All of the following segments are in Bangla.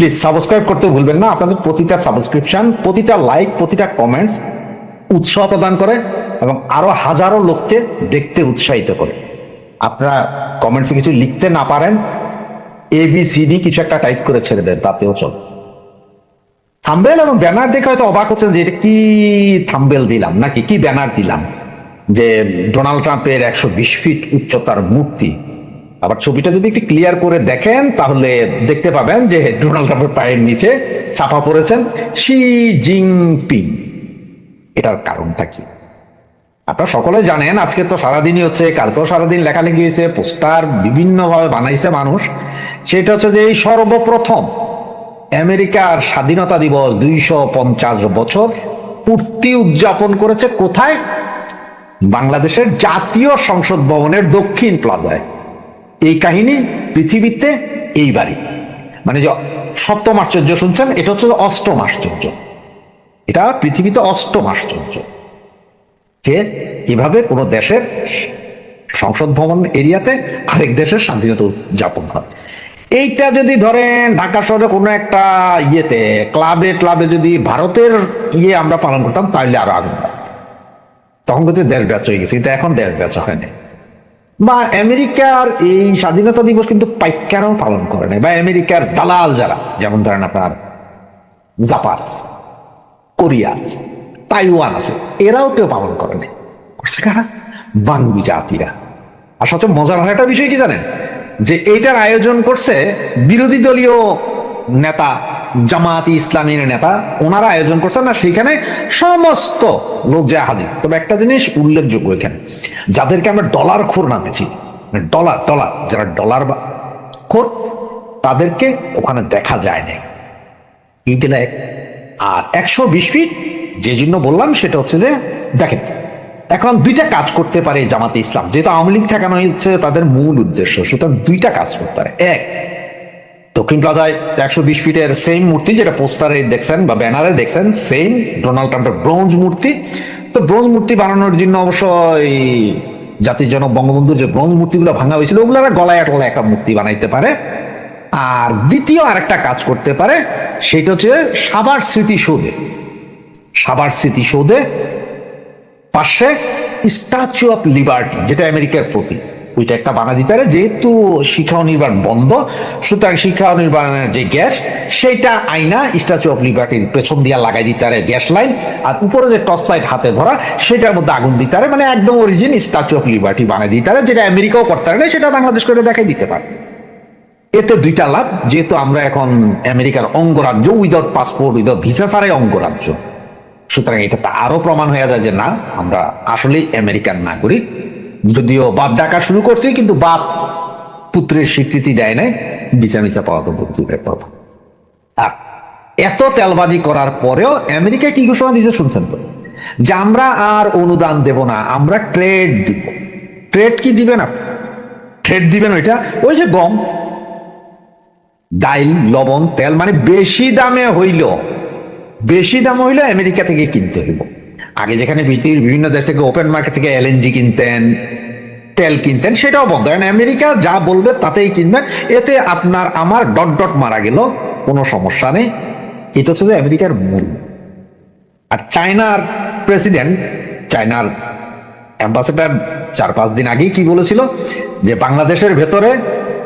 প্লিজ সাবস্ক্রাইব করতে ভুলবেন না। আপনাদের প্রতিটা সাবস্ক্রিপশন, প্রতিটা লাইক, প্রতিটা কমেন্টস উৎসাহ প্রদান করে এবং আরো হাজারো লোককে দেখতে উৎসাহিত করে। আপনারা কমেন্টসে কিছু লিখতে না পারেন, ABCD কিছু একটা টাইপ করে ছেড়ে দেন, তাতেও চল। থাম্বেল এবং ব্যানার দেখে হয়তো অবাক হচ্ছেন যে এটা কি থাম্বেল দিলাম নাকি কি ব্যানার দিলাম, যে ডোনাল্ড ট্রাম্পের 120 ফিট উচ্চতার মূর্তি। আবার ছবিটা যদি একটু ক্লিয়ার করে দেখেন তাহলে দেখতে পাবেন যে ডোনাল্ড ট্রাম্পের পায়ের নিচে চাপা পড়েছেন শি জিনপিং। এটার কারণটা কি আপনারা সকলে জানেন। আজকে তো সারাদিনই হচ্ছে, কালকেও সারাদিন লেখালেখি হয়েছে, পোস্টার বিভিন্নভাবে বানাইছে মানুষ। সেটা হচ্ছে যে এই সর্বপ্রথম আমেরিকার স্বাধীনতা দিবস 250 বছর পূর্তি উদযাপন করেছে কোথায়? বাংলাদেশের জাতীয় সংসদ ভবনের দক্ষিণ প্লাজায়। এই কাহিনী পৃথিবীতে এইবারই, মানে যে সপ্তম আশ্চর্য শুনছেন, এটা হচ্ছে অষ্টম আশ্চর্য। এটা পৃথিবীতে অষ্টম আশ্চর্য যে এভাবে কোনো দেশের সংসদ ভবন এরিয়াতে আরেক দেশের স্বাধীনতা উদযাপন হয়। এইটা যদি ধরেন ঢাকা শহরে কোনো একটা ইয়েতে ক্লাবে যদি ভারতের আমরা পালন করতাম তাহলে আরো আগুন, তখন কিন্তু 1.5 ব্যাচ হয়ে গেছে, কিন্তু এখন 1.5 ব্যাচ হয় না। বা আমেরিকার এই স্বাধীনতা দিবস কিন্তু পাইকারও পালন করে না, বা আমেরিকার দালাল যারা, যেমন ধরেন আপনার জাপান আছে, কোরিয়া আছে, তাইওয়ান আছে, এরাও কেউ পালন করে না। করছে কারা? বাঙালি জাতিরা। আর সবচেয়ে মজার হয় একটা বিষয় কি জানেন, যে এইটার আয়োজন করছে বিরোধী দলীয় নেতা, জামায়াত ইসলামীর নেতা, ওনারা আয়োজন করছেন না, সেখানে সমস্ত লোক যায় হাজির। তবে একটা জিনিস উল্লেখযোগ্য এখানে, যাদেরকে আমরা ডলার খোর নামেছি, ডলার যারা ডলার খোর, তাদেরকে ওখানে দেখা যায় না। এইগুলা আর 120 ফিট যে জন্য বললাম সেটা হচ্ছে যে দেখেন, এখন দুইটা কাজ করতে পারে জামাতে ইসলাম, যেহেতু আওয়ামী লীগ ঠেকানো হচ্ছে তাদের মূল উদ্দেশ্য, সুতরাং দুইটা কাজ করতে পারে। এক, দক্ষিণ প্লাজায় 120 ফিটের সেম মূর্তি যেটা পোস্টারে দেখছেন বা ব্যানারে দেখছেন, সেম ডোনাল্ড ট্রাম্পের ব্রোঞ্জ মূর্তি। তো ব্রোঞ্জ মূর্তি বানানোর জন্য অবশ্যই জাতির জনক বঙ্গবন্ধুর যে ব্রোঞ্জ মূর্তিগুলো ভাঙা হয়েছিল ওগুলো গলায় টলায় একটা মূর্তি বানাইতে পারে। আর দ্বিতীয় আরেকটা কাজ করতে পারে, সেটা হচ্ছে সাভার স্মৃতিসৌধে পাশে স্ট্যাচু অফ লিবার্টি, যেটা আমেরিকার প্রতীক, ওইটা একটা বানা দিতে পারে। যেহেতু শিক্ষা নির্বাণ বন্ধ, সুতরাং শিক্ষা নির্বাণের যে গ্যাস সেইটা আইনা স্ট্যাচু অফ লিবার্টির পেছন দিয়া লাগাই দিতে পারে গ্যাস লাইন, আর উপরে যে টর্চ লাইট হাতে ধরা সেটার মধ্যে আগুন দিতে পারে, মানে একদম অরিজিন স্ট্যাচু অফ লিবার্টি বানাই দিতে পারে, যেটা আমেরিকাও করতে পারে না, সেটা বাংলাদেশ করে দেখাই দিতে পারে। এতে দুইটা লাভ, যেহেতু আমরা এখন আমেরিকার অঙ্গরাজ্য, উইদাউট পাসপোর্ট উইদাউট ভিসা ছাড়াই অঙ্গরাজ্য, সুতরাং এটা আরো প্রমাণ হয়ে যায় যে না, আমরা আসলেই আমেরিকান নাগরিক। যদিও বাপ ডাকা শুরু করছি, কিন্তু বাপ পুত্রের স্বীকৃতি দেয় নাই, মিছা পাওয়া তো পুত্রের কথা। আর এত তেলবাজি করার পরেও আমেরিকা কি ঘোষণা দিয়েছে শুনছেন তো, যে আমরা আর অনুদান দেব না, আমরা ট্রেড দিব। ট্রেড কি দিবেন? ট্রেড দিবেন ওইটা, ওই যে গম, ডাইল, লবণ, তেল, মানে বেশি দামে হইল আমেরিকা থেকে কিনতে হইব। আগে যেখানে বিভিন্ন দেশ থেকে ওপেন মার্কেট থেকে LNG কিনতেন, তেল কিনতেন, সেটাও বন্ধ। কারণ আমেরিকা যা বলবে তাতেই কিনবেন, এতে আপনার আমার ডট মারা গেল, কোনো সমস্যা নেই। এটা হচ্ছে যে আমেরিকার মূল। আর চায়নার প্রেসিডেন্ট, চায়নার অ্যাম্বাসেডার 4-5 দিন আগেই কি বলেছিল, যে বাংলাদেশের ভেতরে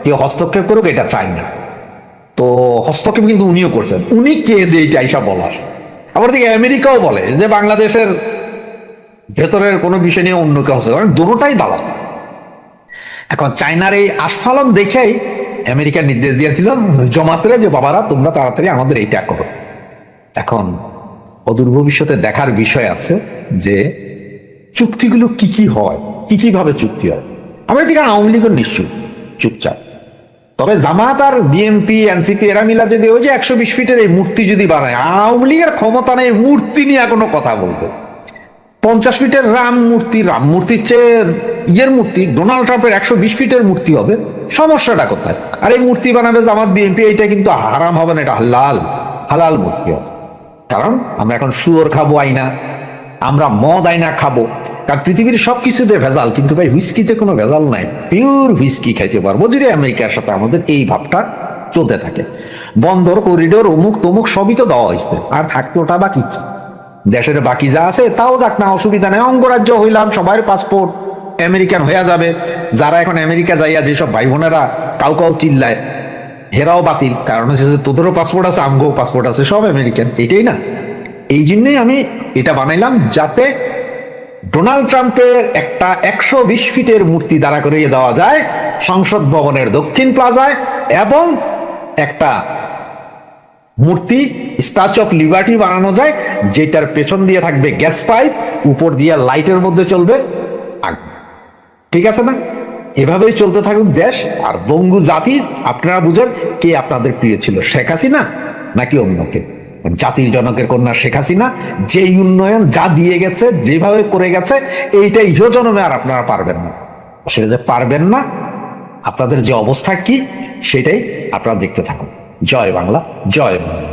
কেউ হস্তক্ষেপ করুক এটা চাই না। তো হস্তক্ষেপ কিন্তু উনিও করছেন। উনি কে যে এইটা আইসা বলার? আবার দিকে আমেরিকাও বলে যে বাংলাদেশের ভেতরের কোনো বিষয় নিয়ে অন্য কেউ হস্তক্ষেপ, দুটোটাই দালাল। এখন চায়নার এই আস্ফালন দেখেই আমেরিকা নির্দেশ দিয়েছিল জমাতে, যে বাবারা তোমরা তাড়াতাড়ি আমাদের এইটা করো। এখন অদূর ভবিষ্যতে দেখার বিষয় আছে যে চুক্তিগুলো কি হয়, কিভাবে চুক্তি হয়। আমরা দিকে আওয়ামী লীগের নিশ্চয় চুপচাপ, তবে জামাত আর বিএনপি এনসিপি এরা মিলা যদি ওই যে 120 ফিটের এই মূর্তি যদি বানায়, আওয়ামী লীগের ক্ষমতা নেই মূর্তি নিয়ে কোনো কথা বলবো। 50 ফিটের রাম মূর্তির চেয়ে মূর্তি ডোনাল্ড ট্রাম্পের 120 ফিটের মূর্তি হবে, সমস্যাটা কোথায়? আর এই মূর্তি বানাবে জামাত বিএনপি, এইটা কিন্তু হারাম হবে না, এটা হালাল মূর্তি হবে। কারণ আমরা এখন শুয়োর খাবো আইনা, আমরা মদ আইনা খাবো, কারণ পৃথিবীর সবকিছুতে ভেজাল, কিন্তু ভাই হুইস্কিতে কোনো ভেজাল নাই। পিওর হুইস্কি খাইতে পারবো যদি আমেরিকার সাথে আমাদের এই ভাবটা চলতে থাকে। বন্দর করিডোর অমুক তমুক সবই তো দেওয়া হয়েছে, আর থাকতো ওটা বাকি কি? দেশের বাকি যা আছে তাও যাক না, অসুবিধা নেই, অঙ্গরাজ্য হইলাম, সবার পাসপোর্ট আমেরিকান হয়ে যাবে। যারা এখন আমেরিকা যাইয়া যেসব ভাই বোনেরা কাউ কাউ চিল্লায়, হেরাও বাতিল, কারণ হচ্ছে যে তোদেরও পাসপোর্ট আছে, আমগো পাসপোর্ট আছে, সব আমেরিকান, এটাই না। এই জন্যই আমি এটা বানাইলাম, যাতে ডোনাল্ড ট্রাম্পের একটা 120 ফিটের মূর্তি দাঁড়া করিয়ে দেওয়া যায় সংসদ ভবনের দক্ষিণ প্লাজায়, এবং একটা মূর্তি স্ট্যাচু অফ লিবার্টি বানানো যায়, যেটার পেছন দিয়ে থাকবে গ্যাস পাইপ, উপর দিয়ে লাইটের মধ্যে চলবে আগুন। ঠিক আছে না? এভাবেই চলতে থাকুক দেশ। আর বঙ্গু জাতি, আপনারা বুঝেন কে আপনাদের প্রিয় ছিল, শেখ হাসিনা নাকি অন্য কে? জাতির জনকের কন্যা শেখ হাসিনা যেই উন্নয়ন যা দিয়ে গেছে, যেভাবে করে গেছে, এইটা ইহ জন্মে আর আপনারা পারবেন না। সেটা যে পারবেন না, আপনাদের যে অবস্থা কি সেটাই আপনারা দেখতে থাকুন। জয় বাংলা, জয় বাংলা।